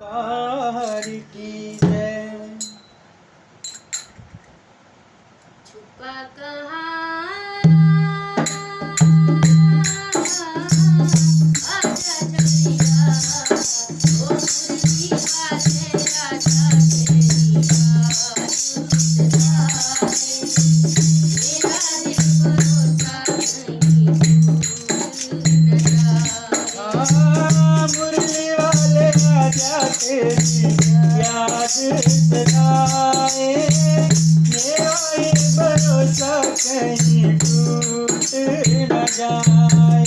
Car की जय। छुपा कहाँ आजा चलिया ओ मुरली वाले राजा तेरी याद सताए मेरा ये भरोसा कहीं टूट न जाए।